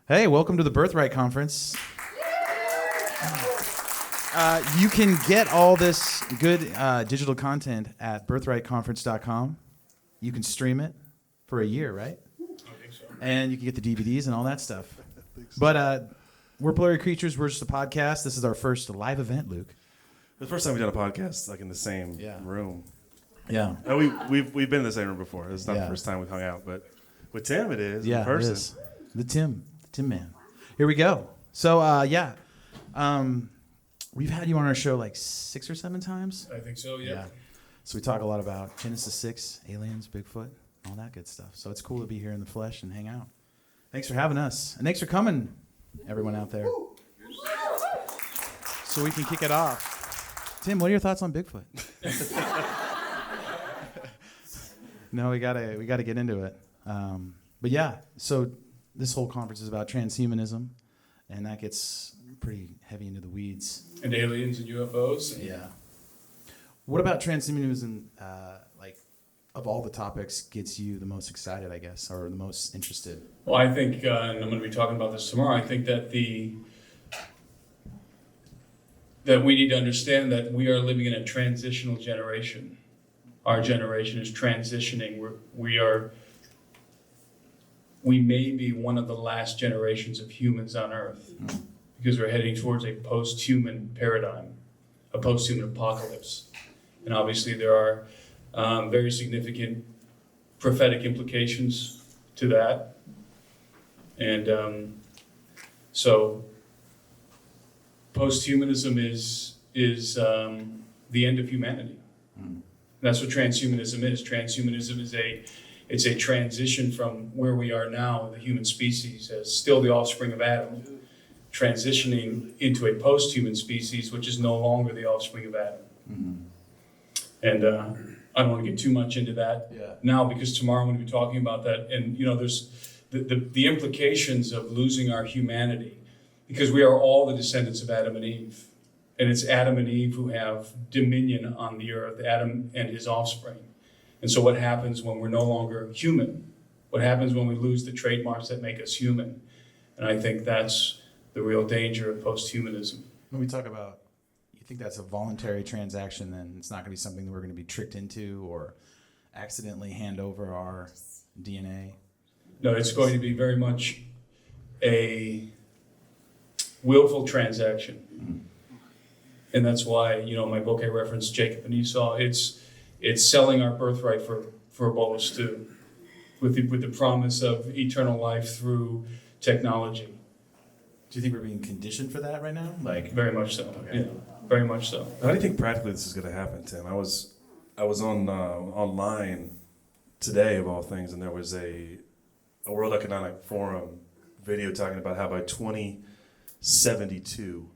Hey, welcome to the Birthright Conference. You can get all this good digital content at birthrightconference.com. You can stream it for a year, right? I think so. And you can get the DVDs and all that stuff. But we're Blurry Creatures. We're just a podcast. This is our first live event, Luke. The first time we've done a podcast like in the same room. Yeah. We've been in the same room before. It's not the first time we've hung out, but with Tim it is in person. It is. The Tim man. Here we go. So we've had you on our show like 6 or 7 times. I think so, yeah. So we talk a lot about Genesis 6, aliens, Bigfoot, all that good stuff. So it's cool to be here in the flesh and hang out. Thanks for having us. And thanks for coming, everyone out there. So we can kick it off. Tim, what are your thoughts on Bigfoot? No, we gotta get into it. But yeah, so this whole conference is about transhumanism, and that gets pretty heavy into the weeds. And aliens and UFOs. Yeah. What about transhumanism, of all the topics, gets you the most excited, I guess, or the most interested? Well, I think, and I'm going to be talking about this tomorrow, I think that that we need to understand that we are living in a transitional generation. Our generation is transitioning. We may be one of the last generations of humans on Earth because we're heading towards a post-human paradigm, a post-human apocalypse. And obviously there are very significant prophetic implications to that. And so post-humanism is the end of humanity. That's what transhumanism is. Transhumanism is it's a transition from where we are now, the human species, as still the offspring of Adam, transitioning into a post-human species, which is no longer the offspring of Adam. And I don't want to get too much into that now, because tomorrow I'm going to be talking about that. And, there's the implications of losing our humanity, because we are all the descendants of Adam and Eve. And it's Adam and Eve who have dominion on the earth, Adam and his offspring. And so what happens when we're no longer human? What happens when we lose the trademarks that make us human? And I think that's the real danger of post-humanism. When we talk about, you think that's a voluntary transaction, then it's not going to be something that we're going to be tricked into or accidentally hand over our DNA? No, it's going to be very much a willful transaction. And that's why, my book I referenced Jacob and Esau. It's selling our birthright for a bowl of stew, with the promise of eternal life through technology. Do you think we're being conditioned for that right now? Very much so. Okay. Yeah, very much so. How do you think practically this is going to happen, Tim? I was on online today of all things, and there was a World Economic Forum video talking about how by 2072.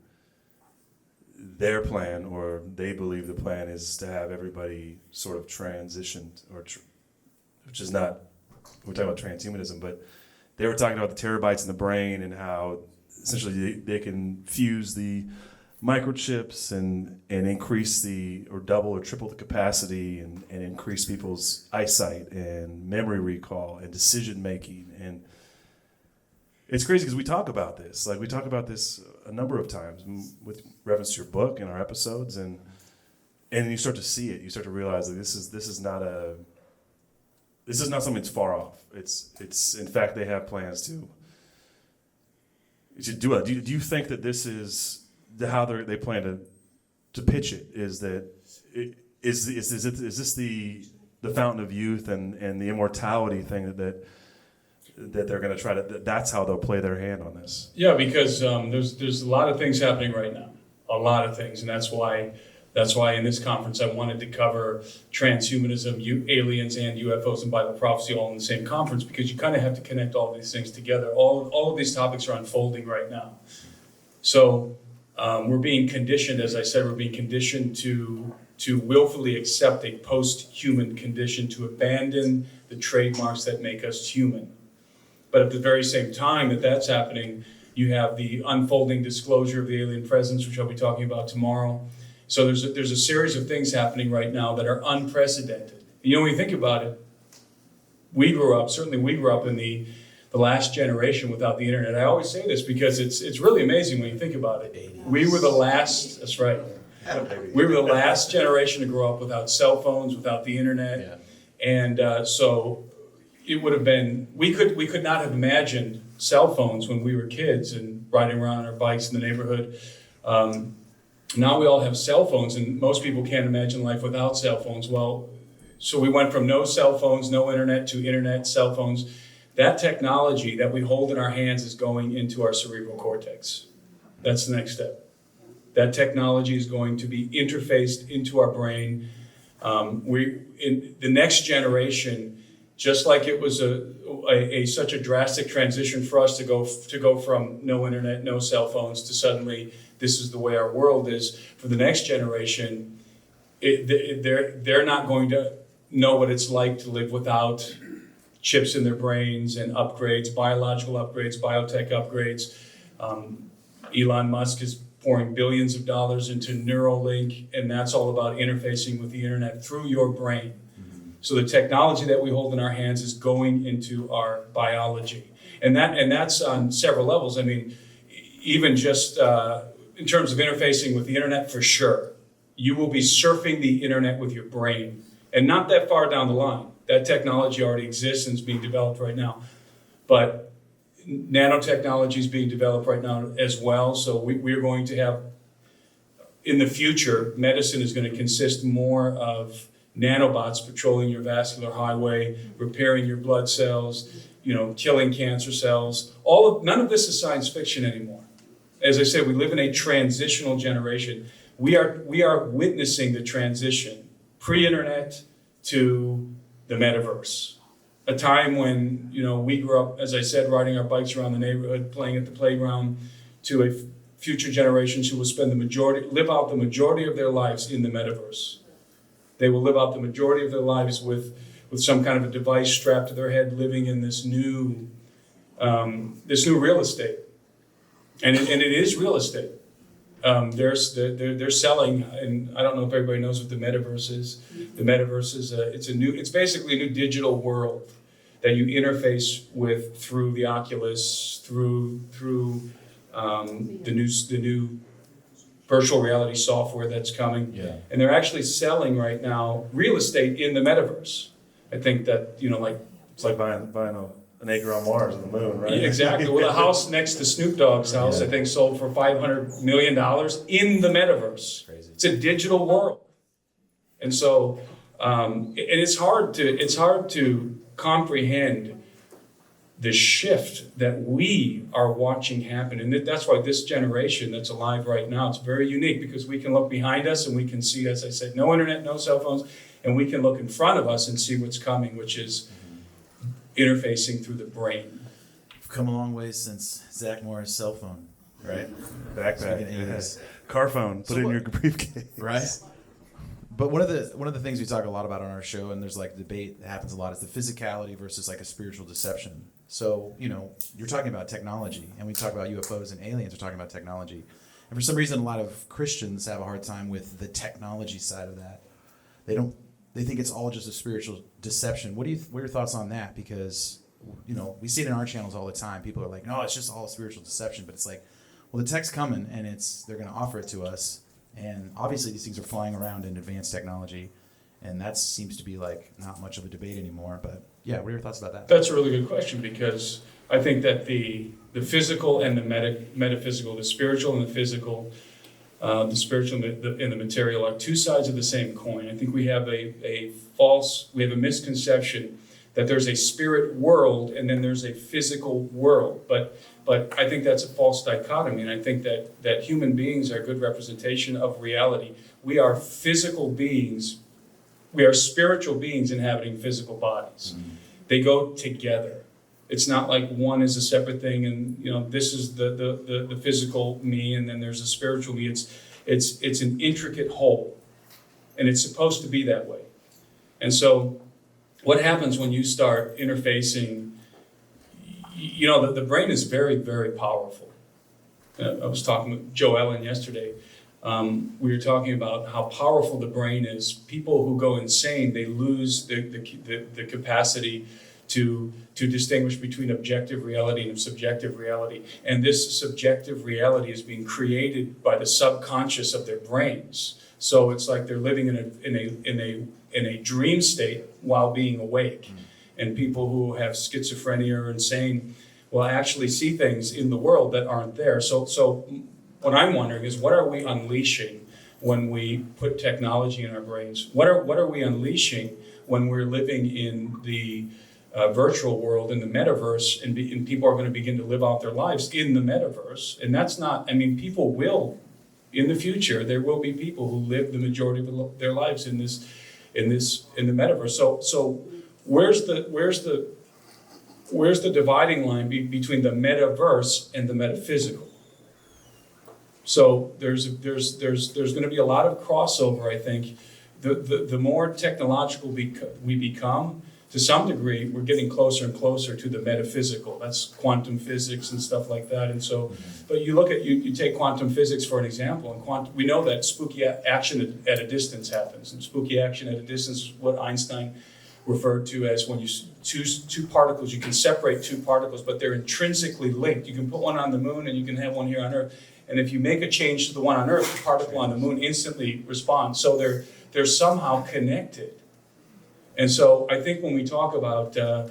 Their plan, or they believe the plan, is to have everybody sort of transitioned, which is not, we're talking about transhumanism, but they were talking about the terabytes in the brain and how essentially they can fuse the microchips and increase or double or triple the capacity and increase people's eyesight and memory recall and decision making. And it's crazy because we talk about this. We talk about this a number of times with reference to your book and our episodes, and you start to see it. You start to realize that this is not something that's far off. It's in fact they have plans to do it. Do you think that this is how they plan to pitch it? Is this the fountain of youth and the immortality thing that they're going to try to, that's how they'll play their hand on this? Yeah, because there's a lot of things happening right now, a lot of things, and that's why in this conference I wanted to cover transhumanism, aliens, and UFOs and Bible prophecy all in the same conference, because you kind of have to connect all these things together. All of these topics are unfolding right now. So we're being conditioned, as I said, to willfully accept a post-human condition, to abandon the trademarks that make us human. But at the very same time that's happening, you have the unfolding disclosure of the alien presence, which I'll be talking about tomorrow. So there's a series of things happening right now that are unprecedented. When you think about it, we grew up in the the last generation without the internet. I always say this because it's really amazing when you think about it. 80s. We were the last, that's right. We were the last generation to grow up without cell phones, without the internet. Yeah. And so it would have been, we could not have imagined cell phones when we were kids and riding around on our bikes in the neighborhood. Now we all have cell phones, and most people can't imagine life without cell phones. Well, so we went from no cell phones, no internet, to internet, cell phones. That technology that we hold in our hands is going into our cerebral cortex. That's the next step. That technology is going to be interfaced into our brain. In the next generation, just like it was such a drastic transition for us to go from no internet, no cell phones to suddenly this is the way our world is. For the next generation, they're not going to know what it's like to live without chips in their brains and upgrades, biological upgrades, biotech upgrades. Elon Musk is pouring billions of dollars into Neuralink, and that's all about interfacing with the internet through your brain. So the technology that we hold in our hands is going into our biology, and that's on several levels. I mean, even just in terms of interfacing with the internet, for sure, you will be surfing the internet with your brain, and not that far down the line. That technology already exists and is being developed right now, but nanotechnology is being developed right now as well. So we're going to have, in the future, medicine is going to consist more of nanobots patrolling your vascular highway, repairing your blood cells, killing cancer cells. None of this is science fiction anymore. As I said, we live in a transitional generation. We are witnessing the transition pre-internet to the metaverse. A time when, we grew up, as I said, riding our bikes around the neighborhood, playing at the playground, to a future generations who will live out the majority of their lives in the metaverse. They will live out the majority of their lives with some kind of a device strapped to their head, living in this new real estate. And it is real estate. They're selling, and I don't know if everybody knows what the metaverse is. The metaverse is it's basically a new digital world that you interface with through the Oculus, through the new virtual reality software that's coming. Yeah. And they're actually selling right now real estate in the metaverse. I think that It's like buying an acre on Mars and the moon, right? Yeah, exactly. Well, the house next to Snoop Dogg's house, I think, sold for $500 million in the metaverse. Crazy. It's a digital world, and so and it's hard to comprehend the shift that we are watching happen, and that's why this generation that's alive right now, it's very unique because we can look behind us and we can see, as I said, no internet, no cell phones, and we can look in front of us and see what's coming, which is interfacing through the brain. We've come a long way since Zach Morris' cell phone, right? Backpack, Speaking of 80s. car phone, put it in your briefcase, Right? But one of the things we talk a lot about on our show, and there's like debate that happens a lot, is the physicality versus like a spiritual deception. So, you're talking about technology, and we talk about UFOs and aliens, we're talking about technology. And for some reason, a lot of Christians have a hard time with the technology side of that. They think it's all just a spiritual deception. What are your thoughts on that? Because, we see it in our channels all the time. People are like, no, it's just all spiritual deception. But it's like, well, the tech's coming, and they're going to offer it to us. And obviously these things are flying around in advanced technology. And that seems to be like not much of a debate anymore. But yeah, what are your thoughts about that? That's a really good question, because I think that the physical and the metaphysical, the spiritual and the physical, the spiritual and the material are two sides of the same coin. I think we have a misconception that there's a spirit world and then there's a physical world. But I think that's a false dichotomy, and I think that human beings are a good representation of reality. We are physical beings. We are spiritual beings inhabiting physical bodies. Mm-hmm. They go together. It's not like one is a separate thing, and this is the physical me, and then there's a spiritual me. It's an intricate whole, and it's supposed to be that way. And so, what happens when you start interfacing? The brain is very, very powerful. I was talking with Joe Ellen yesterday. We were talking about how powerful the brain is. People who go insane, they lose the capacity to distinguish between objective reality and subjective reality. And this subjective reality is being created by the subconscious of their brains. So it's like they're living in a dream state while being awake. And people who have schizophrenia or insane will actually see things in the world that aren't there. So what I'm wondering is, what are we unleashing when we put technology in our brains? What are we unleashing when we're living in the virtual world, in the metaverse, and people are going to begin to live out their lives in the metaverse? And that's not, I mean, people will, in the future, there will be people who live the majority of their lives in the metaverse. So where's the dividing line between the metaverse and the metaphysical? So there's going to be a lot of crossover, I think. The more technological we become, to some degree, we're getting closer and closer to the metaphysical. That's quantum physics and stuff like that. And so, but you look at, you take quantum physics for an example, and we know that spooky action at a distance happens. And spooky action at a distance is what Einstein referred to as when you choose two particles, you can separate two particles, but they're intrinsically linked. You can put one on the moon and you can have one here on Earth. And if you make a change to the one on Earth, the particle on the moon instantly responds. So they're somehow connected. And so I think when we talk about the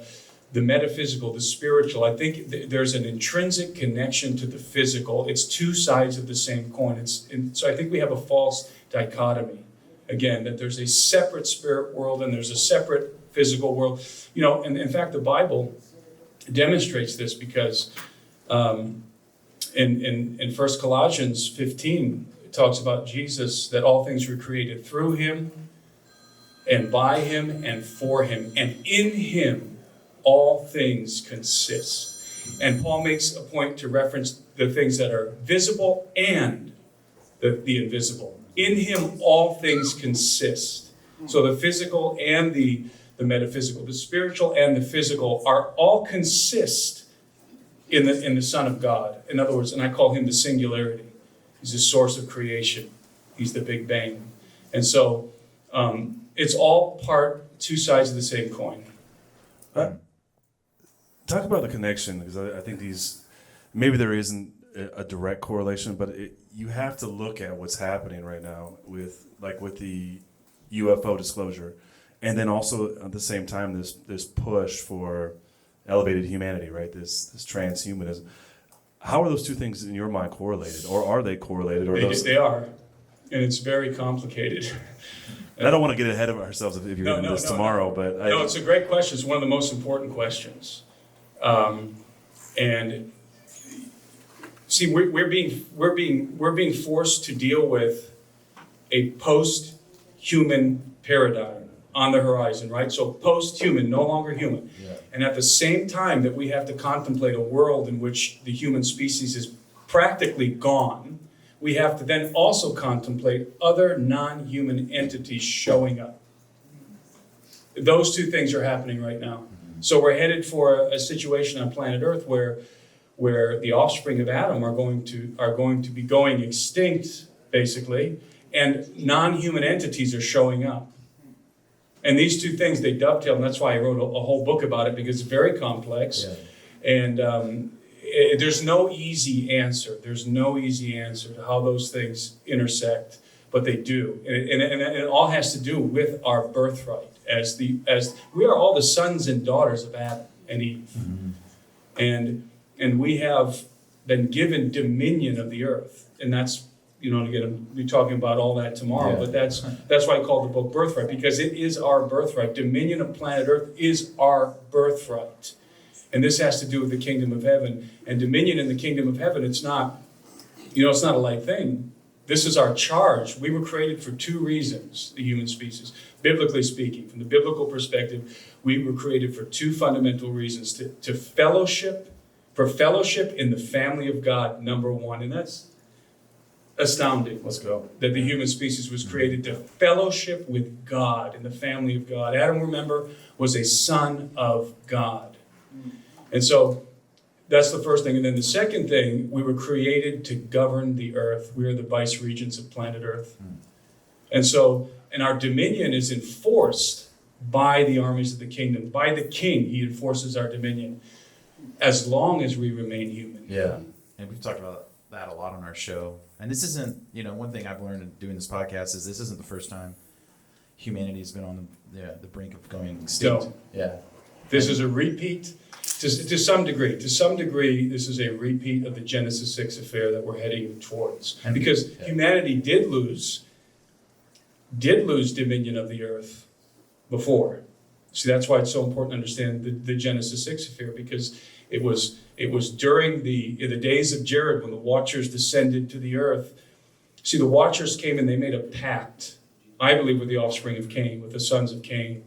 metaphysical, the spiritual, I think there's an intrinsic connection to the physical. It's two sides of the same coin. So I think we have a false dichotomy. Again, that there's a separate spirit world and there's a separate physical world. You know, and in fact, the Bible demonstrates this because in 1 Colossians 15, it talks about Jesus, that all things were created through him and by him and for him. And in him, all things consist. And Paul makes a point to reference the things that are visible and the invisible. In him, all things consist. So the physical and the metaphysical, the spiritual and the physical are all consist in the Son of God. In other words, and I call him the singularity. He's the source of creation. He's the Big Bang. And so it's all two sides of the same coin. Talk about the connection, because I think maybe there isn't a direct correlation, but you have to look at what's happening right now with the UFO disclosure, and then also at the same time this push for elevated humanity, right? This transhumanism. How are those two things in your mind correlated, or are they correlated? Or they are, and it's very complicated. And I don't want to get ahead of ourselves if you're going to do this tomorrow, but it's a great question. It's one of the most important questions, and see, we're being forced to deal with a post-human paradigm on the horizon, right? So post-human, no longer human. Yeah. And at the same time that we have to contemplate a world in which the human species is practically gone, we have to then also contemplate other non-human entities showing up. Those two things are happening right now. So we're headed for a situation on planet Earth where the offspring of Adam are going to be going extinct, basically, and non-human entities are showing up. And these two things, they dovetail, and that's why I wrote a whole book about it, because it's very complex. Yeah. And there's no easy answer. There's no easy answer to how those things intersect, but they do. And it all has to do with our birthright, as we are all the sons and daughters of Adam and Eve. Mm-hmm. And we have been given dominion of the earth. And that's, again, we'll be talking about all that tomorrow, but that's why I call the book Birthright, because it is our birthright. Dominion of planet Earth is our birthright. And this has to do with the kingdom of heaven. And dominion in the kingdom of heaven, it's not a light thing. This is our charge. We were created for two reasons, the human species. Biblically speaking, from the biblical perspective, we were created for two fundamental reasons. To fellowship, for fellowship in the family of God, number one. And that's astounding. Let's go. That the human species was created to fellowship with God in the family of God. Adam, remember, was a son of God. And so that's the first thing. And then the second thing, we were created to govern the earth. We are the vice-regents of planet Earth. And our dominion is enforced by the armies of the kingdom. By the king, he enforces our dominion, as long as we remain human. Yeah. And we've talked about that a lot on our show. And this isn't, one thing I've learned in doing this podcast is this isn't the first time humanity's been on the brink of going extinct. No. Yeah. This is a repeat, to some degree. To some degree, this is a repeat of the Genesis 6 affair that we're heading towards. And because humanity did lose dominion of the earth before. See, that's why it's so important to understand the Genesis 6 affair, because it was during in the days of Jared, when the Watchers descended to the earth. See, the Watchers came and they made a pact, I believe, with the offspring of Cain, with the sons of Cain.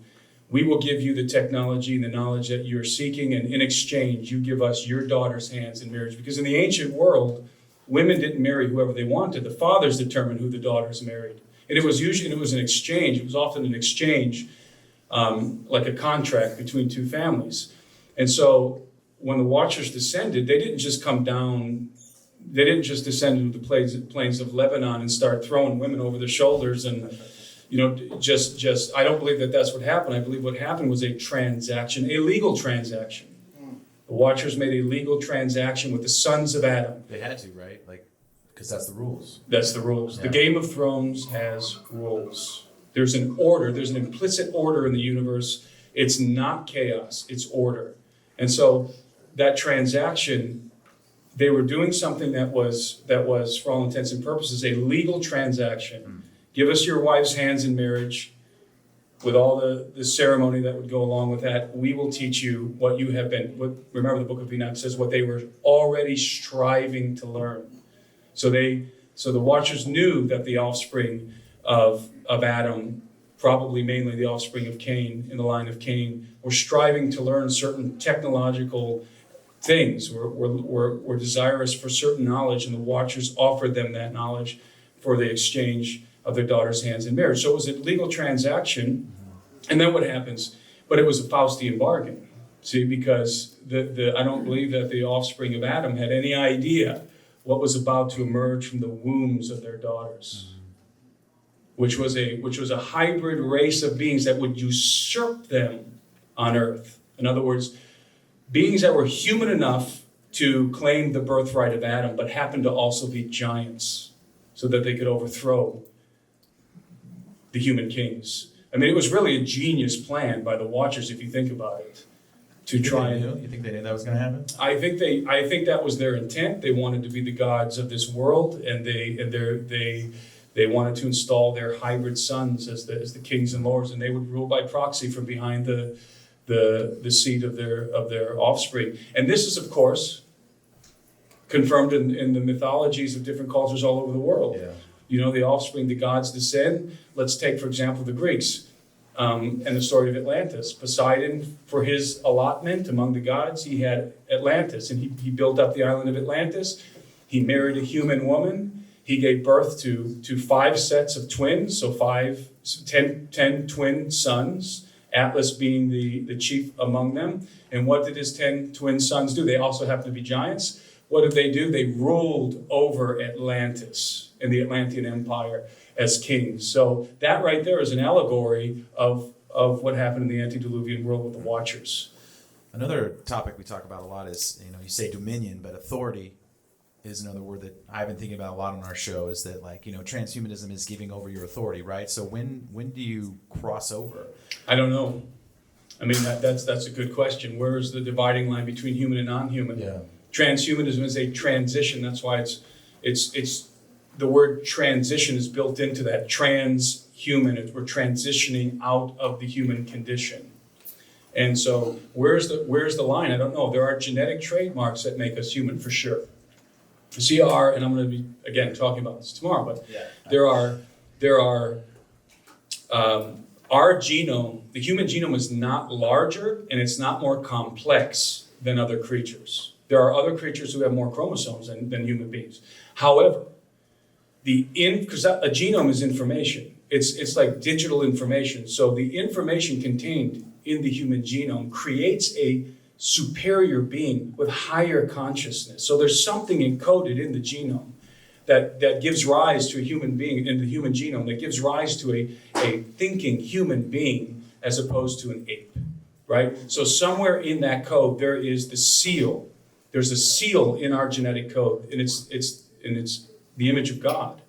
We will give you the technology and the knowledge that you're seeking, and in exchange, you give us your daughter's hands in marriage. Because in the ancient world, women didn't marry whoever they wanted. The fathers determined who the daughters married. And it was an exchange. It was often an exchange, like a contract between two families. And so when the Watchers descended, they didn't just come down, they didn't just descend into the plains of Lebanon and start throwing women over their shoulders and, I don't believe that that's what happened. I believe what happened was a transaction, a legal transaction. The Watchers made a legal transaction with the sons of Adam. They had to, right? Because that's the rules. That's the rules. Yeah. The Game of Thrones has rules. There's an order. There's an implicit order in the universe. It's not chaos. It's order. And so that transaction, they were doing something that was, for all intents and purposes, a legal transaction. Give us your wife's hands in marriage with all the ceremony that would go along with that. We will teach you what you have been. Remember, the book of Enoch says what they were already striving to learn. So the Watchers knew that the offspring of Adam, probably mainly the offspring of Cain, in the line of Cain, were striving to learn certain technological things, were desirous for certain knowledge, and the Watchers offered them that knowledge for the exchange of their daughter's hands in marriage. So it was a legal transaction, and then what happens? But it was a Faustian bargain, see, because I don't believe that the offspring of Adam had any idea what was about to emerge from the wombs of their daughters, which was a hybrid race of beings that would usurp them on earth. In other words, beings that were human enough to claim the birthright of Adam, but happened to also be giants, so that they could overthrow the human kings. I mean, it was really a genius plan by the Watchers, if you think about it, to try and... You think they knew that was going to happen? I think that was their intent. They wanted to be the gods of this world, and they wanted to install their hybrid sons as the kings and lords, and they would rule by proxy from behind the seat of their offspring. And this is, of course, confirmed in the mythologies of different cultures all over the world. Yeah. The offspring, the gods descend. Let's take, for example, the Greeks and the story of Atlantis. Poseidon, for his allotment among the gods, he had Atlantis, and he built up the island of Atlantis. He married a human woman. He gave birth to 5 sets of twins, so 10 twin sons, Atlas being the chief among them. And what did his 10 twin sons do? They also happened to be giants. What did they do? They ruled over Atlantis and the Atlantean Empire as kings. So that right there is an allegory of what happened in the antediluvian world with the Watchers. Another topic we talk about a lot is, you say dominion, but authority is another word that I've been thinking about a lot on our show, is that transhumanism is giving over your authority, right? So when do you cross over? I don't know. I mean, that's a good question. Where is the dividing line between human and non-human? Yeah. Transhumanism is a transition. That's why it's the word transition is built into that. Transhuman. We're transitioning out of the human condition. And so where's the line? I don't know. There are genetic trademarks that make us human for sure. CR, and I'm going to be again talking about this tomorrow, but there are our genome, the human genome, is not larger and it's not more complex than other creatures. There are other creatures who have more chromosomes than human beings. However, because a genome is information. It's like digital information. So the information contained in the human genome creates a superior being with higher consciousness. So there's something encoded in the genome that gives rise to a human being, in the human genome, that gives rise to a thinking human being as opposed to an ape, right? So somewhere in that code, there is the seal. There's a seal in our genetic code, and it's the image of God.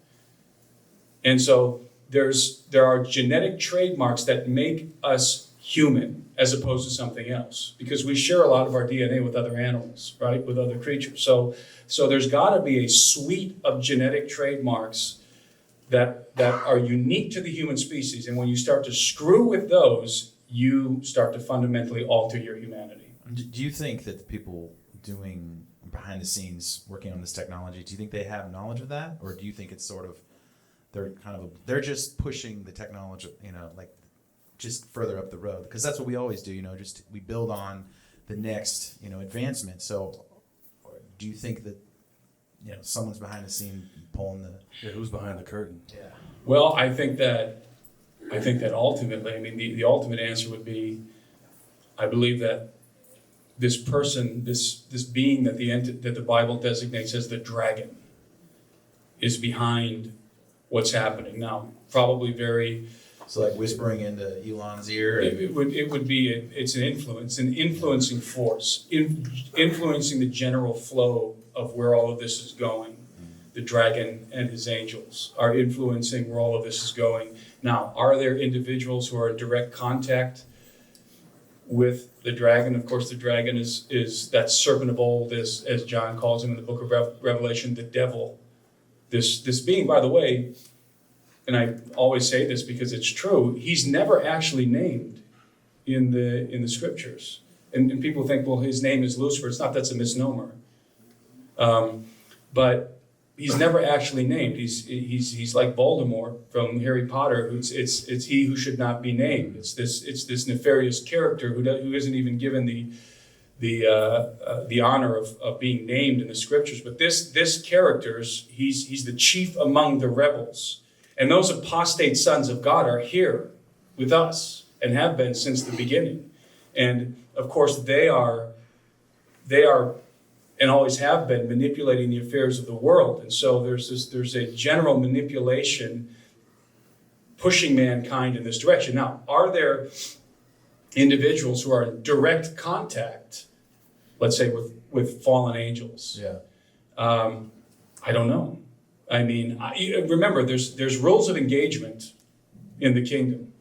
And so there are genetic trademarks that make us human as opposed to something else, because we share a lot of our DNA with other animals, right? With other creatures. So there's got to be a suite of genetic trademarks that are unique to the human species. And when you start to screw with those, you start to fundamentally alter your humanity. Do you think that the people doing behind the scenes working on this technology, do you think they have knowledge of that? Or do you think it's sort of, they're just pushing the technology, like just further up the road? Because that's what we always do, just we build on the next, advancement. So do you think that, someone's behind the scene pulling the... Yeah, who's behind the curtain? Yeah. Well, I think that ultimately, the ultimate answer would be, I believe that this person, this being that the Bible designates as the dragon, is behind what's happening now. Probably very... So like whispering into Elon's ear? It would be, it's an influence, an influencing force, influencing the general flow of where all of this is going. The dragon and his angels are influencing where all of this is going. Now, are there individuals who are in direct contact with the dragon? Of course, the dragon is that serpent of old, as John calls him in the book of Revelation, the devil. This being, by the way, and I always say this because it's true, he's never actually named in the scriptures. And people think, well, his name is Lucifer. It's not, that's a misnomer. But he's never actually named. He's like Voldemort from Harry Potter. It's he who should not be named. It's this nefarious character who isn't even given the honor of being named in the scriptures. But this character, he's the chief among the rebels. And those apostate sons of God are here with us and have been since the beginning. And of course, they are and always have been manipulating the affairs of the world. And so there's a general manipulation pushing mankind in this direction. Now, are there individuals who are in direct contact, let's say with fallen angels? Yeah. I don't know. I mean, remember, there's rules of engagement in the kingdom.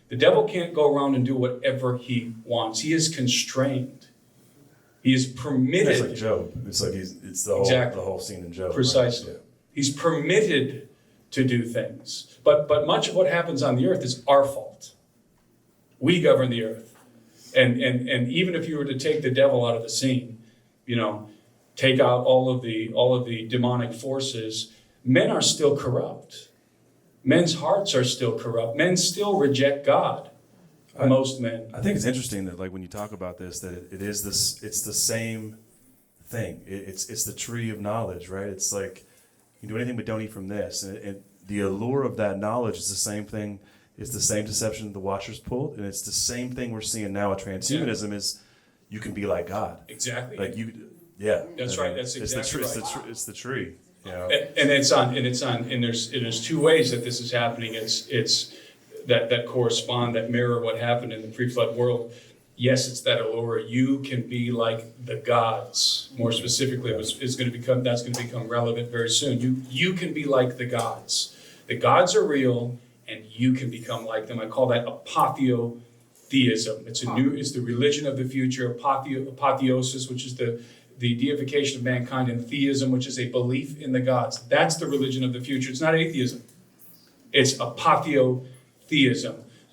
The devil can't go around and do whatever he wants. He is constrained. He is permitted. It's like Job. It's like it's the whole scene in Job. Precisely. Right? Yeah. He's permitted to do things. But much of what happens on the earth is our fault. We govern the earth. And even if you were to take the devil out of the scene, take out all of the demonic forces, men are still corrupt. Men's hearts are still corrupt. Men still reject God. Most men. I think it's interesting that, like, when you talk about this, that it's the same thing. It's the tree of knowledge, right? It's like, you can do anything but don't eat from this. And the allure of that knowledge is the same thing. It's the same deception the Watchers pulled, and it's the same thing we're seeing now with transhumanism. Is you can be like God. Exactly. Like yeah. That's right. That's exactly right. It's the tree. And there's two ways that this is happening. It's that correspond, that mirror what happened in the pre-flood world. Yes, it's that allure. You can be like the gods. More specifically, that's going to become relevant very soon. You can be like the gods. The gods are real, and you can become like them. I call that apotheotheism. It's the religion of the future. Apotheosis, which is the deification of mankind, and theism, which is a belief in the gods. That's the religion of the future. It's not atheism. It's apotheotheism.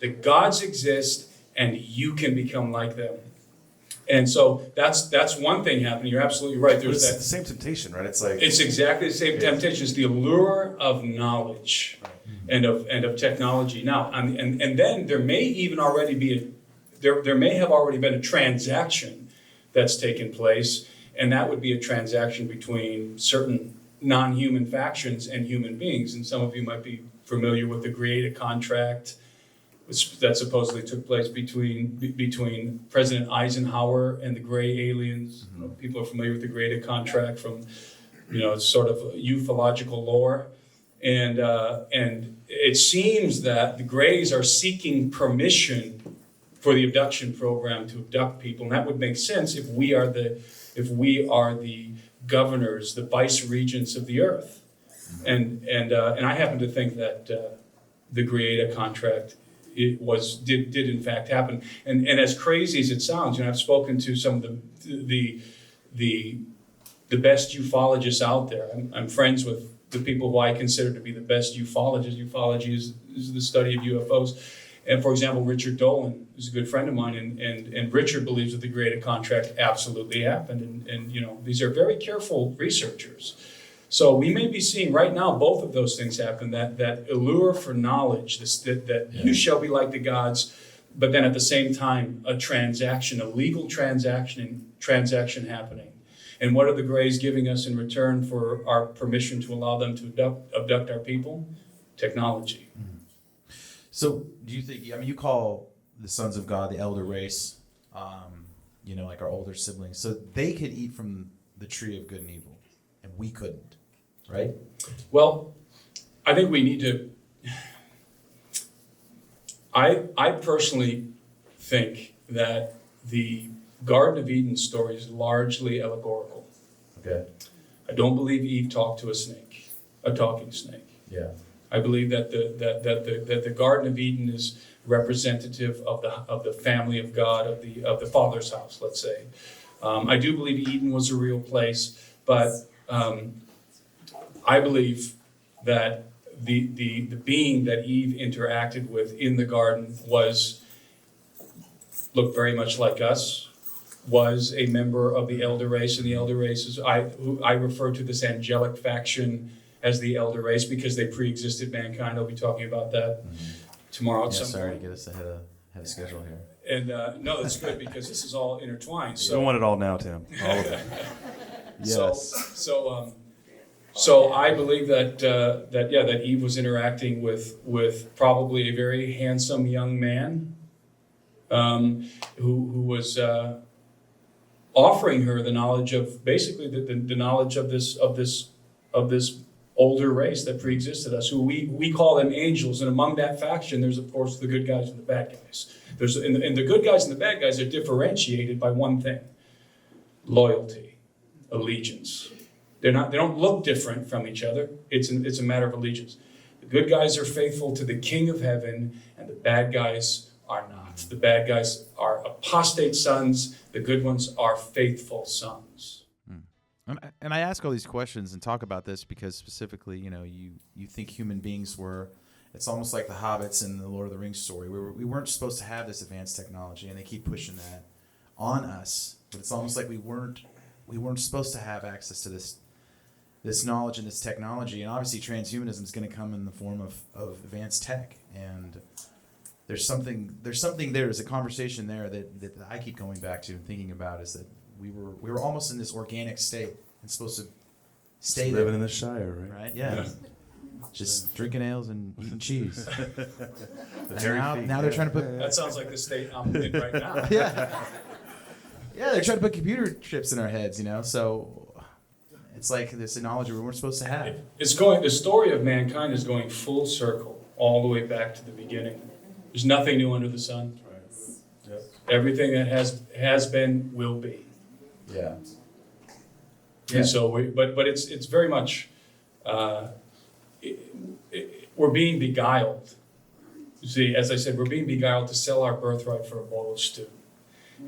The gods exist, and you can become like them. And so that's one thing happening. You're absolutely right. It's the same temptation, right? It's exactly the same temptation. It's the allure of knowledge and of technology. Now, and then there may have already been a transaction that's taken place, and that would be a transaction between certain non-human factions and human beings. And some of you might be familiar with the Greada contract, that supposedly took place between President Eisenhower and the gray aliens. Mm-hmm. People are familiar with the Greada contract from, sort of ufological lore. And it seems that the Greys are seeking permission for the abduction program to abduct people, and that would make sense if we are the governors, the vice regents of the earth, and I happen to think that the Greada contract did in fact happen, and as crazy as it sounds, I've spoken to some of the best ufologists out there. I'm friends with the people who I consider to be the best ufologists. Ufology is the study of UFOs. And for example, Richard Dolan is a good friend of mine, and Richard believes that the Greada contract absolutely happened. And these are very careful researchers. So we may be seeing right now both of those things happen, that allure for knowledge, that you shall be like the gods, but then at the same time, a legal transaction happening. And what are the Greys giving us in return for our permission to allow them to abduct our people? Technology. Mm-hmm. So do you think, you call the sons of God the elder race, like our older siblings, so they could eat from the tree of good and evil, and we couldn't, right? Well, I think we need to, I personally think that the Garden of Eden story is largely allegorical. Okay. I don't believe Eve talked to a talking snake. Yeah. I believe that the Garden of Eden is representative of the family of God, of the Father's house, let's say. I do believe Eden was a real place, but I believe that the being that Eve interacted with in the garden looked very much like us, was a member of the elder race, and the elder race is I refer to this angelic faction as the elder race because they pre-existed mankind. I'll be talking about that tomorrow at some point. Sorry to get us ahead of schedule here. And no, that's good because this is all intertwined. You don't want it all now, Tim. All of it. Yes. So I believe that Eve was interacting with probably a very handsome young man who was offering her the knowledge of basically the knowledge of this older race that pre-existed us, who we call them angels. And among that faction, there's of course the good guys and the bad guys. And the good guys and the bad guys are differentiated by one thing: loyalty, allegiance. They don't look different from each other. It's a matter of allegiance. The good guys are faithful to the King of Heaven, and the bad guys are not. The bad guys are apostate sons. The good ones are faithful sons. And I ask all these questions and talk about this because specifically, you think human beings were, it's almost like the hobbits in the Lord of the Rings story. We weren't supposed to have this advanced technology, and they keep pushing that on us. But it's almost like we weren't supposed to have access to this knowledge and this technology. And obviously transhumanism is going to come in the form of advanced tech. And there's something there. There's a conversation there that I keep going back to and thinking about, is that we were almost in this organic state and supposed to stay living there. in the Shire, right? Right? Yeah. Just drinking ales and eating cheese. The now they're trying to put. That sounds like the state I'm in right now. Yeah. Yeah, they're trying to put computer chips in our heads, So it's like this knowledge we weren't supposed to have. The story of mankind is going full circle all the way back to the beginning. There's nothing new under the sun. Right. Yep. Everything that has been will be. Yeah. And so, but it's very much, we're being beguiled. You see, as I said, we're being beguiled to sell our birthright for a bowl of stew.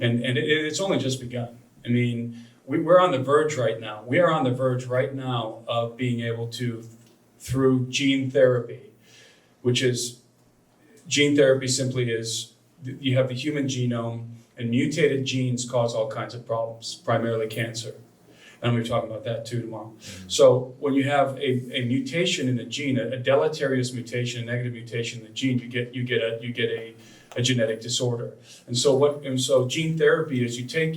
And it's only just begun. I mean, we're on the verge right now. We are on the verge right now of being able to, through gene therapy, which is, gene therapy simply is, you have the human genome, and mutated genes cause all kinds of problems, primarily cancer. And we're talking about that too tomorrow. So when you have a mutation in a gene, a deleterious mutation, a negative mutation in the gene, you get a genetic disorder. And so gene therapy is you take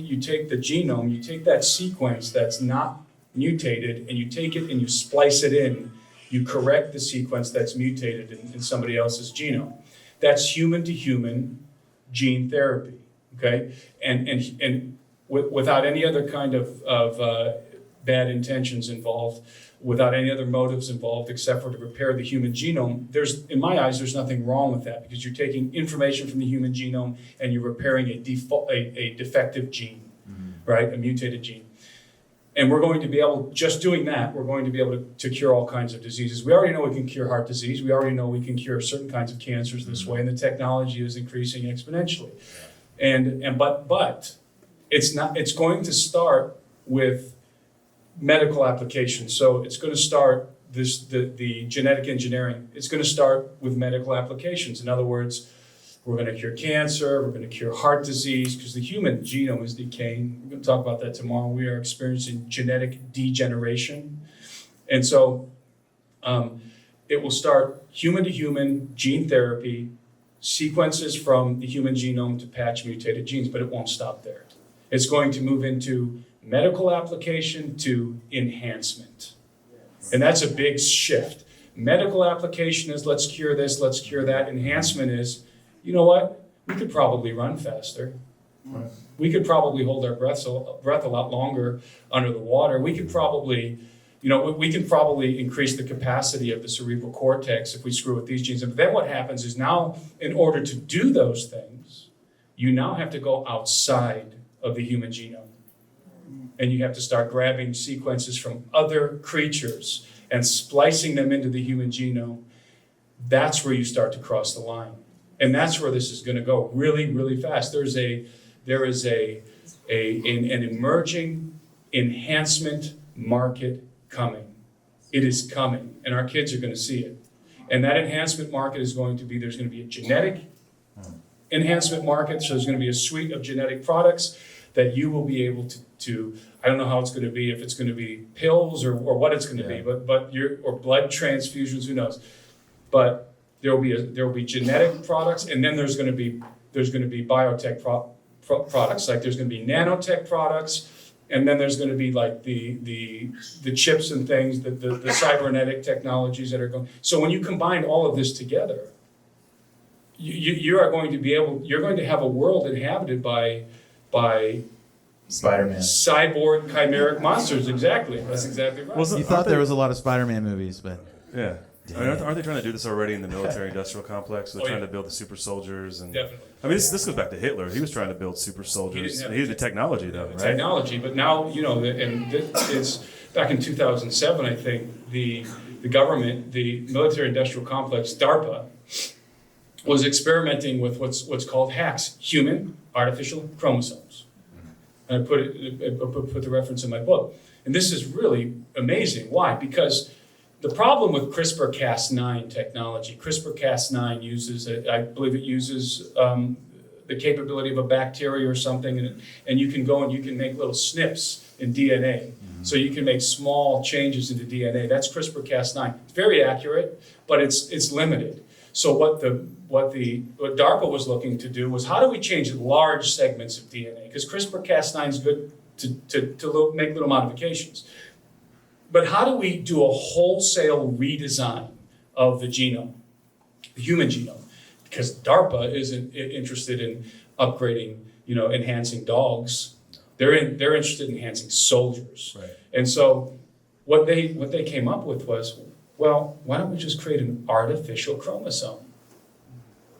the genome, you take that sequence that's not mutated, and you take it and you splice it in. You correct the sequence that's mutated in somebody else's genome. That's human to human gene therapy. Okay, and without any other kind of bad intentions involved, without any other motives involved except for to repair the human genome, in my eyes, there's nothing wrong with that, because you're taking information from the human genome and you're repairing a defective gene, right? A mutated gene. And we're going to be able, just doing that, we're going to be able to cure all kinds of diseases. We already know we can cure heart disease. We already know we can cure certain kinds of cancers this way, and the technology is increasing exponentially. But it's going to start with medical applications. So it's going to start the genetic engineering. It's going to start with medical applications. In other words, we're going to cure cancer, we're going to cure heart disease, because the human genome is decaying. We're going to talk about that tomorrow. We are experiencing genetic degeneration. And so it will start human-to-human gene therapy, sequences from the human genome to patch mutated genes, but it won't stop there. It's going to move into medical application to enhancement. And that's a big shift. Medical application is let's cure this, let's cure that. Enhancement is, you know what? We could probably run faster. Right. We could probably hold our breath a lot longer under the water. We could probably, we can probably increase the capacity of the cerebral cortex if we screw with these genes. And then what happens is now, in order to do those things, you now have to go outside of the human genome. And you have to start grabbing sequences from other creatures and splicing them into the human genome. That's where you start to cross the line. And that's where this is going to go really, really fast. There is an emerging enhancement market coming. It is coming, and our kids are going to see it. And that enhancement market is going to be, there's going to be a genetic enhancement market. So there's going to be a suite of genetic products that you will be able to I don't know how it's going to be, if it's going to be pills or what it's going to be, or blood transfusions, who knows. But there will be genetic products, and then there's going to be biotech products. Like there's going to be nanotech products, and then there's going to be like the chips and things, the cybernetic technologies that are going. So when you combine all of this together, you're going to have a world inhabited by Spider-Man. Cyborg chimeric monsters. Exactly. That's exactly right. Well, you thought there was a lot of Spider-Man movies, but yeah. I mean, aren't they trying to do this already in the military-industrial complex? They're trying to build the super soldiers, and definitely. I mean, this goes back to Hitler. He was trying to build super soldiers. He had the technology, though, right? Technology, but now it's back in 2007. I think the government, the military-industrial complex, DARPA, was experimenting with what's called HACs, human artificial chromosomes. And I put the reference in my book, and this is really amazing. Why? Because the problem with CRISPR-Cas9 technology, CRISPR-Cas9 uses, I believe it uses the capability of a bacteria or something, and you can go and you can make little snips in DNA. Mm-hmm. So you can make small changes into DNA. That's CRISPR-Cas9. It's very accurate, but it's limited. So what DARPA was looking to do was, how do we change large segments of DNA? Because CRISPR-Cas9 is good to make little modifications. But how do we do a wholesale redesign of the genome, the human genome? Because DARPA isn't interested in upgrading, enhancing dogs. They're interested in enhancing soldiers. Right. And so what they came up with was, well, why don't we just create an artificial chromosome?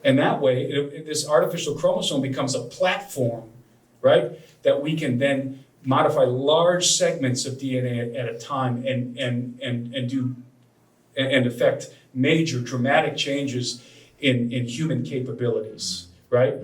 And that way, this artificial chromosome becomes a platform, right, that we can then modify large segments of DNA at a time and affect major dramatic changes in human capabilities, right?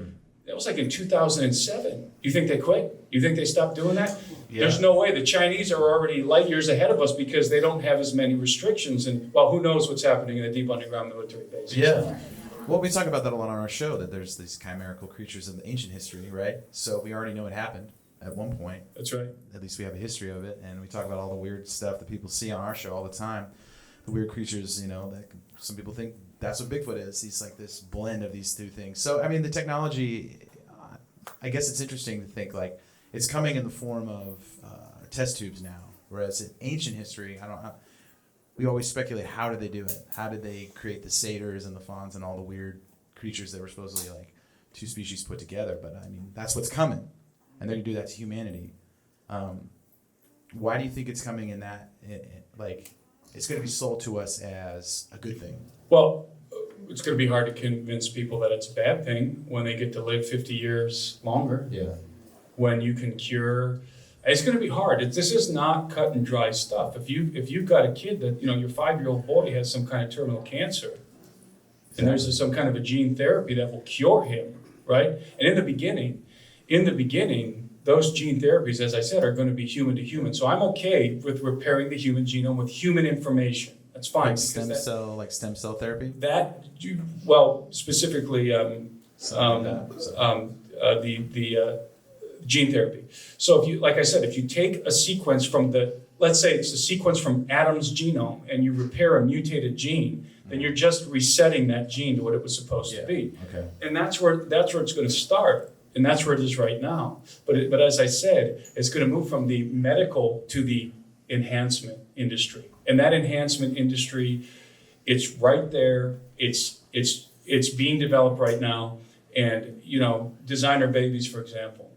That was like in 2007. You think they quit? You think they stopped doing that? Yeah. There's no way. The Chinese are already light years ahead of us because they don't have as many restrictions. And, well, who knows what's happening in the deep underground military bases. Yeah. Well, we talk about that a lot on our show, that there's these chimerical creatures in the ancient history, right? So we already know it happened at one point. That's right. At least we have a history of it. And we talk about all the weird stuff that people see on our show all the time. The weird creatures, that some people think that's what Bigfoot is. He's like this blend of these two things. So, I mean, the technology, I guess it's interesting to think, like, it's coming in the form of test tubes now. Whereas in ancient history, we always speculate, how did they do it? How did they create the satyrs and the fawns and all the weird creatures that were supposedly like two species put together? But I mean, that's what's coming. And they're going to do that to humanity. why do you think it's coming in that, like, it's going to be sold to us as a good thing? Well, it's going to be hard to convince people that it's a bad thing when they get to live 50 years longer. Yeah. When you can cure, it's going to be hard. This is not cut and dry stuff. If you've got a kid that, your 5-year-old boy has some kind of terminal cancer, and there's some kind of a gene therapy that will cure him, right? And in the beginning, those gene therapies, as I said, are going to be human to human. So I'm okay with repairing the human genome with human information. That's fine. Like stem cell therapy? Specifically, the gene therapy. So if you take a sequence from let's say it's a sequence from Adam's genome and you repair a mutated gene, then you're just resetting that gene to what it was supposed to be. Okay. And that's where it's going to start. And that's where it is right now. But as I said, it's going to move from the medical to the enhancement industry. And that enhancement industry, it's right there. It's being developed right now. And, designer babies, for example.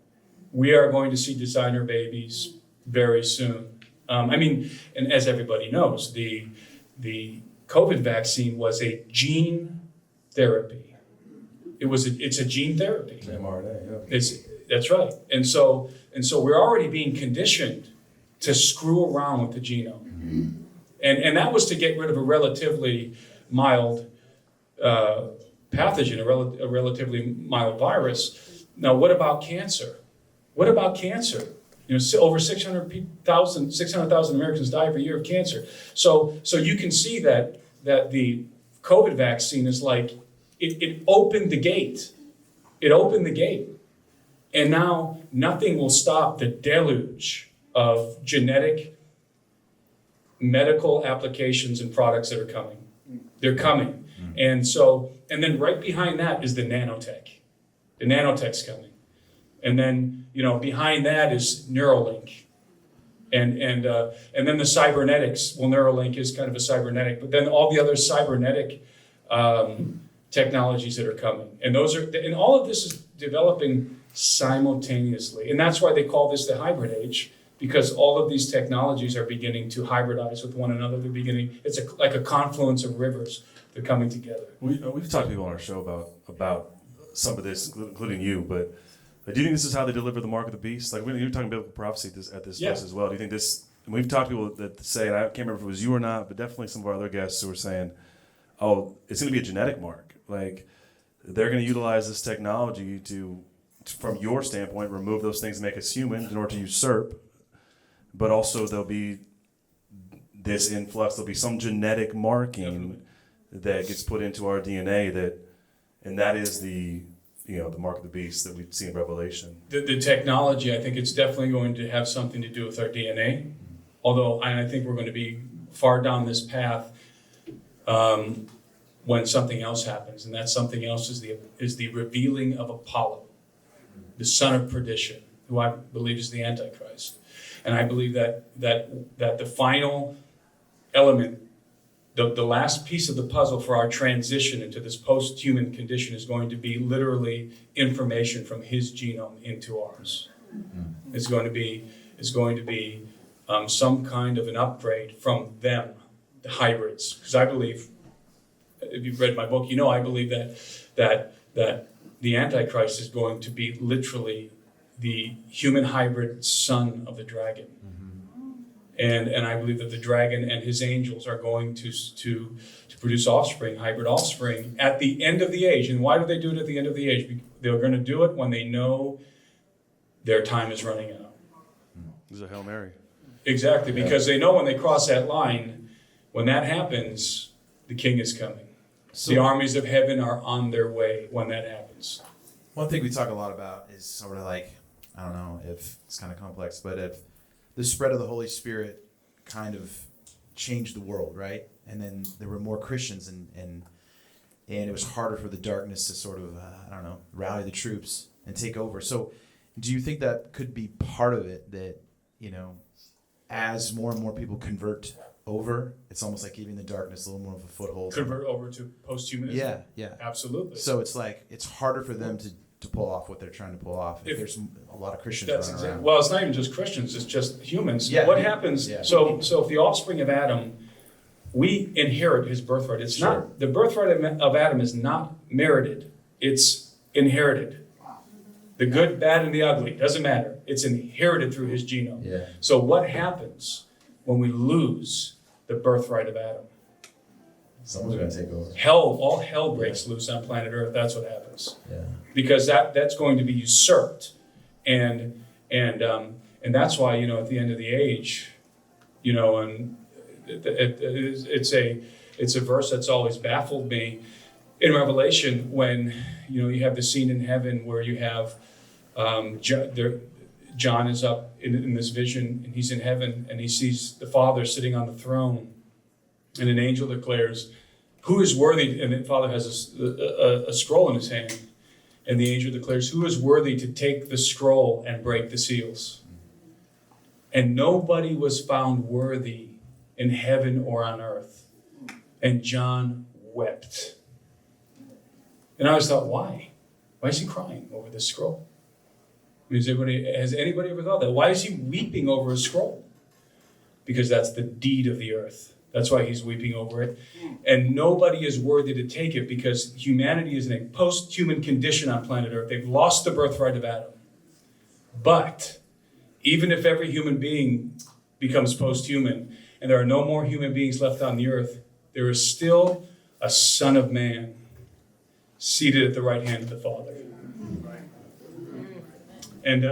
We are going to see designer babies very soon. And as everybody knows, the COVID vaccine was a gene therapy. It's a gene therapy. mRNA, yeah. That's right. And so we're already being conditioned to screw around with the genome. Mm-hmm. And that was to get rid of a relatively mild pathogen, a relatively mild virus. Now, what about cancer? Over 600,000 Americans die every year of cancer. So you can see that the COVID vaccine is like, it opened the gate. And now nothing will stop the deluge of genetic medical applications and products that are coming. They're coming. Mm-hmm. And then right behind that is the nanotech. The nanotech's coming. And then, behind that is Neuralink. And then the cybernetics. Well, Neuralink is kind of a cybernetic, but then all the other cybernetic technologies that are coming. And all of this is developing simultaneously. And that's why they call this the hybrid age, because all of these technologies are beginning to hybridize with one another. It's like a confluence of rivers. They're coming together. We've talked to people on our show about some of this, including you, but do you think this is how they deliver the mark of the beast? Like, you're talking biblical prophecy at this place as well. Do you think this, and we've talked to people that say, and I can't remember if it was you or not, but definitely some of our other guests who were saying, oh, it's going to be a genetic mark. Like, they're going to utilize this technology to, from your standpoint, remove those things that make us human in order to usurp, but also there'll be this influx, there'll be some genetic marking that gets put into our DNA and that is the mark of the beast that we see in Revelation. The technology, I think it's definitely going to have something to do with our DNA, although I think we're going to be far down this path when something else happens, and that something else is the revealing of Apollo, the son of perdition, who I believe is the antichrist. And I believe that the final element, the last piece of the puzzle for our transition into this post-human condition is going to be literally information from his genome into ours. Mm-hmm. It's going to be some kind of an upgrade from them, the hybrids. Because I believe, if you've read my book, I believe that the Antichrist is going to be literally the human hybrid son of the dragon. And I believe that the dragon and his angels are going to produce offspring, hybrid offspring, at the end of the age. And why do they do it at the end of the age? They're going to do it when they know their time is running out. This is a Hail Mary. Exactly, because they know when they cross that line, when that happens, the king is coming. So, the armies of heaven are on their way when that happens. One thing we talk a lot about is sort of like, I don't know if it's kind of complex, but if the spread of the Holy Spirit kind of changed the world, right? And then there were more Christians, and it was harder for the darkness to sort of, rally the troops and take over. So do you think that could be part of it, that, as more and more people convert over, it's almost like giving the darkness a little more of a foothold? Convert over to post-humanism? Yeah. Absolutely. So it's like, it's harder for them to pull off what they're trying to pull off. If there's a lot of Christians That's running exactly. around. Well, it's not even just Christians; it's just humans. Yeah. What happens? Yeah. So if the offspring of Adam, we inherit his birthright. It's Sure. not the birthright of Adam is not merited; it's inherited. The good, bad, and the ugly doesn't matter. It's inherited through his genome. Yeah. So what happens when we lose the birthright of Adam? Someone's going to take over. All hell breaks loose on planet Earth. That's what happens. Yeah. Because that's going to be usurped, and that's why, you know, at the end of the age, you know, and it's a verse that's always baffled me in Revelation when, you know, you have the scene in heaven where you have John is up in this vision, and he's in heaven, and he sees the Father sitting on the throne, and an angel declares, "Who is worthy?" And the Father has a scroll in his hand. And the angel declares, "Who is worthy to take the scroll and break the seals?" And nobody was found worthy in heaven or on earth. And John wept. And I always thought, why? Why is he crying over this scroll? I mean, has anybody ever thought that? Why is he weeping over a scroll? Because that's the deed of the earth. That's why he's weeping over it. And nobody is worthy to take it because humanity is in a post-human condition on planet Earth. They've lost the birthright of Adam. But even if every human being becomes post-human and there are no more human beings left on the earth, there is still a Son of Man seated at the right hand of the Father. And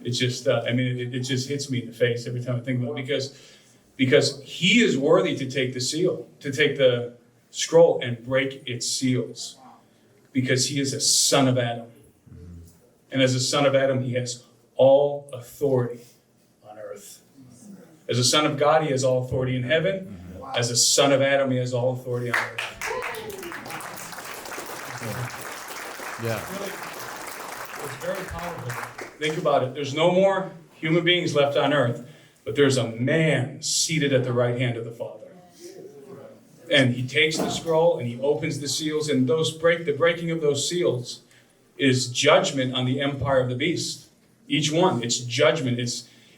it's just, it just hits me in the face every time I think about it because he is worthy to take the seal, to take the scroll and break its seals because he is a son of Adam. And as a son of Adam, he has all authority on earth. As a son of God, he has all authority in heaven. As a son of Adam, he has all authority on earth. Yeah. It's very powerful. Think about it. There's no more human beings left on earth, but there's a man seated at the right hand of the Father. And he takes the scroll and he opens the seals, and the breaking of those seals is judgment on the empire of the beast. Each one, it's judgment.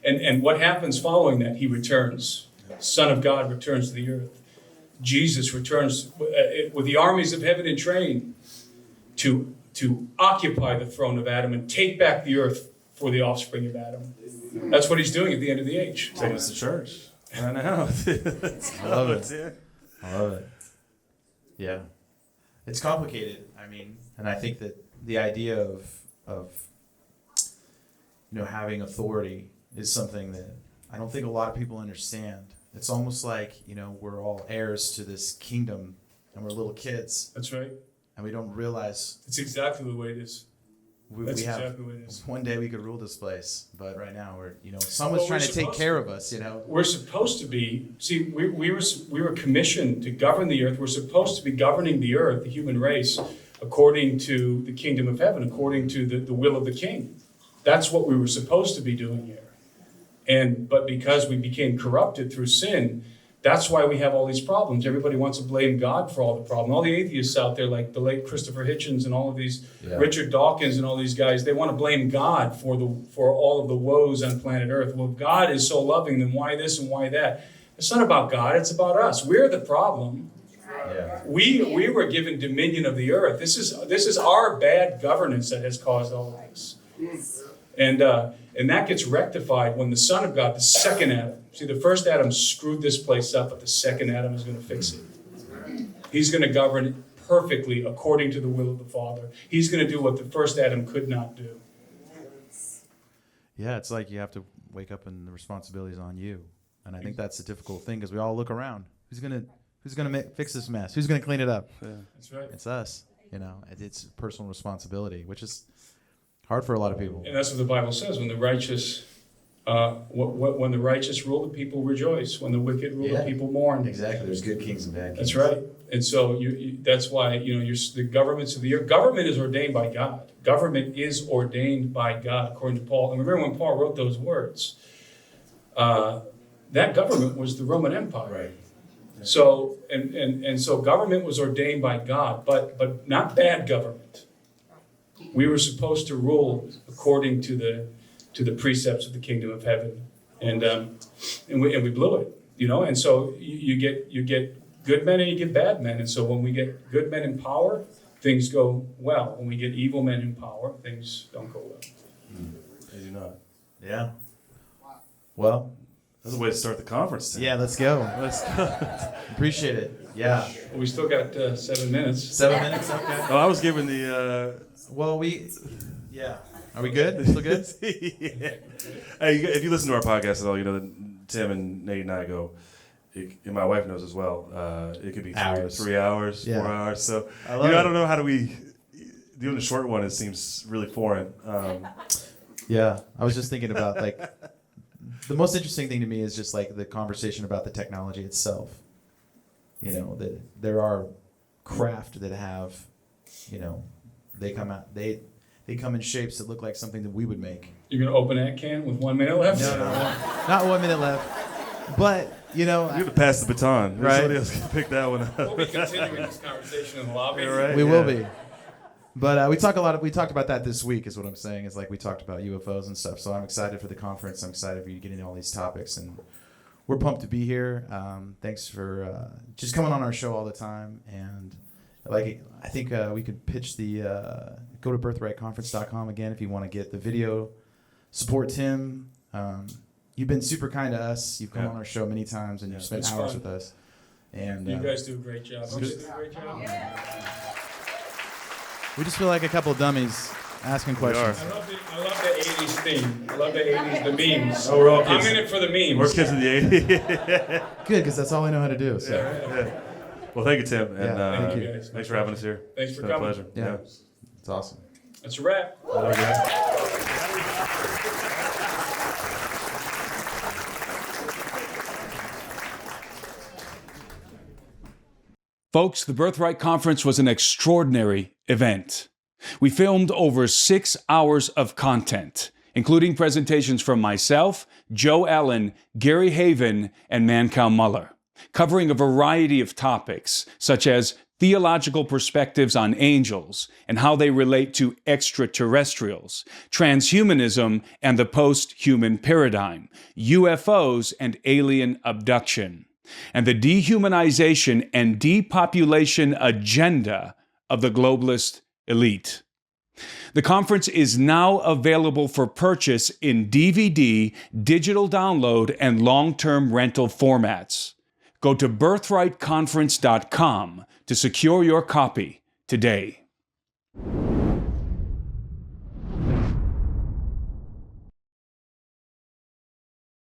And what happens following that? He returns. Son of God returns to the earth. Jesus returns with the armies of heaven in train to occupy the throne of Adam and take back the earth for the offspring of Adam. That's what he's doing at the end of the age. Taking us to church right now. I love it. I love it. Yeah. It's complicated. I mean, and I think that the idea of having authority is something that I don't think a lot of people understand. It's almost like, we're all heirs to this kingdom and we're little kids. That's right. And we don't realize It's exactly the way it is. That's exactly what it is. One day we could rule this place, but right now we're, someone's trying to take care of us, We're supposed to be, we were commissioned to govern the earth. We're supposed to be governing the earth, the human race, according to the kingdom of heaven, according to the will of the king. That's what we were supposed to be doing here. But because we became corrupted through sin, that's why we have all these problems. Everybody wants to blame God for all the problems. All the atheists out there, like the late Christopher Hitchens and all of these, Richard Dawkins and all these guys, they want to blame God for all of the woes on planet Earth. Well, if God is so loving, then why this and why that? It's not about God, it's about us. We're the problem. Yeah. We were given dominion of the earth. This is our bad governance that has caused all of this. And that gets rectified when the Son of God, the second Adam. See, the first Adam screwed this place up, but the second Adam is going to fix it. He's going to govern it perfectly according to the will of the Father. He's going to do what the first Adam could not do. Yeah, it's like you have to wake up and the responsibility is on you. And I think that's the difficult thing because we all look around. Who's gonna fix this mess? Who's gonna clean it up? Yeah. That's right. It's us. It's personal responsibility, which is hard for a lot of people. And that's what the Bible says. When the righteous, when the righteous rule, the people rejoice. When the wicked rule, the people mourn. Exactly. There's good kings and bad kings. That's right. And so that's why the governments of the earth. Government is ordained by God. Government is ordained by God, according to Paul. And remember when Paul wrote those words, that government was the Roman Empire. Right. So, and so government was ordained by God, but not bad government. We were supposed to rule according to the precepts of the kingdom of heaven, and we blew it, And so you get good men and you get bad men, and so when we get good men in power, things go well. When we get evil men in power, things don't go well. They do not. Yeah. Well, That's a way to start the conference. Tim. yeah, let's go. Let's go. Appreciate it. Yeah. Well, we still got 7 minutes. 7 minutes? Okay. Oh, I was given the. Well, yeah. Are we good? Still good? Yeah. Hey, if you listen to our podcast at all, you know that Tim and Nate and I go, and my wife knows as well, it could be 3 hours, Yeah. 4 hours. So, I love I it. don't know how do we, doing the short one, it seems really foreign. Yeah. I was just thinking about, the most interesting thing to me is just, the conversation about the technology itself. That there are craft that have, they come out, they come in shapes that look like something that we would make. You're going to open that can with 1 minute left? No. Not 1 minute left. But, You have to pass the baton. Right. Somebody else can pick that one up. We'll be continuing this conversation in the lobby. You're right. we will Yeah. be. But we talked about that this week is what I'm saying. Is we talked about UFOs and stuff. So I'm excited for the conference. I'm excited for you getting all these topics. And we're pumped to be here. Thanks for just coming on our show all the time. And I think we could pitch the go to birthrightconference.com again if you want to get the video. Support Tim. You've been super kind to us. You've come on our show many times and you've spent It's hours fun. with us. And You guys do a great job. Don't you good. do a great job? we just feel like a couple of dummies asking questions. I love the 80s theme. I love the 80s, the memes. Oh, we're all I'm kids. in it for the memes. We're kids of the 80s. Good, because that's all I know how to do. So. Yeah. Well, thank you, Tim. And Yeah, thank you. guys. Thanks for having us here. Thanks It's for been a coming. pleasure. Yeah. It's awesome. That's a wrap. Folks, the Birthright Conference was an extraordinary event. We filmed over 6 hours of content, including presentations from myself, Joe Allen, Gary Haven, and Mancow Muller, covering a variety of topics, such as theological perspectives on angels and how they relate to extraterrestrials, transhumanism and the post-human paradigm, UFOs and alien abduction, and the dehumanization and depopulation agenda of the globalist elite. The conference is now available for purchase in DVD, digital download, and long-term rental formats. Go to birthrightconference.com to secure your copy today.